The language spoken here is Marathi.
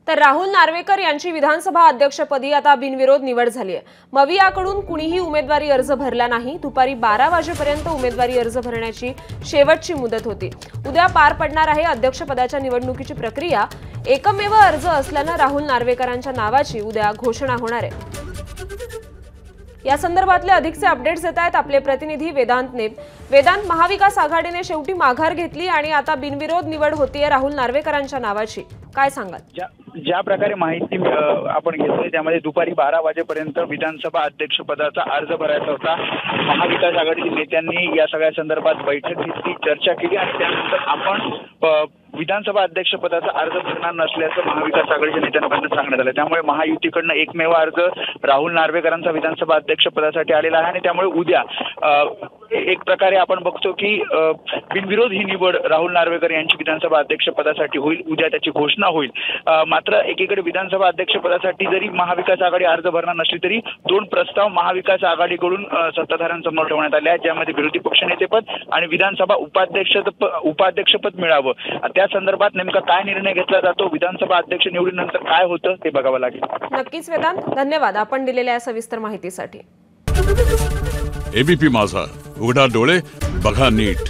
तर राहुल नार्वेकर यांची विधानसभा अध्यक्षपदी आता बिनविरोध निवड झाली आहे। मवियाकडून कुणीही उमेदवारी अर्ज भरला नाही। दुपारी 12 वाजेपर्यंत उमेदवारी अर्ज भरण्याची शेवटची मुदत होती। उद्या पार पडणार आहे अध्यक्षपदाच्या निवडणुकीची प्रक्रिया। एकमेव अर्ज असल्याने राहुल नार्वेकरांच्या नावाची उद्या घोषणा होणार आहे। या संदर्भातले अधिकचे अपडेट्स देत आहेत आपले प्रतिनिधी वेदांत नेब। वेदांत, महाविकास आघाडीने शेवटी माघार घेतली आणि आता बिनविरोध निवड होतीये राहुल नार्वेकरांच्या नावाची, काय सांगाल? ज्या प्रकारे माहिती आपण घेतली त्यामध्ये दुपारी 12 वाजेपर्यंत विधानसभा अध्यक्षपदाचा अर्ज भरायचा होता। महाविकास आघाडीच्या नेत्यांनी या सगळ्या संदर्भात बैठक घेतली, चर्चा केली आणि त्यानंतर आपण विधानसभा अध्यक्षपदाचा अर्ज भरणार नसल्याचं महाविकास आघाडीच्या नेत्यांकडून सांगण्यात आलं। त्यामुळे महायुतीकडनं एकमेव अर्ज राहुल नार्वेकरांचा विधानसभा अध्यक्षपदासाठी आलेला आहे आणि त्यामुळे उद्या एक प्रकारे आपण बघतो की बिनविरोध ही निवड राहुल नार्वेकर यांची विधानसभा अध्यक्षपदासाठी होईल। उद्या त्याची घोषणा होईल। मात्र एकीकडे विधानसभा अध्यक्षपदासाठी जरी महाविकास आघाडी अर्ज भरणार नसली तरी 2 प्रस्ताव महाविकास आघाडीकडून सत्ताधाऱ्यांसमोर ठेवण्यात आले आहेत, ज्यामध्ये विरोधी पक्षनेतेपद आणि विधानसभा उपाध्यक्षपद मिळावं। त्या संदर्भात नेमका काय निर्णय घेतला जातो, विधानसभा अध्यक्ष निवडीनंतर काय होतं ते बघावं लागेल। नक्कीच वेदांत, धन्यवाद आपण दिलेल्या सविस्तर माहितीसाठी। एबीपी माझा, उघडा डोळे बघा नीट।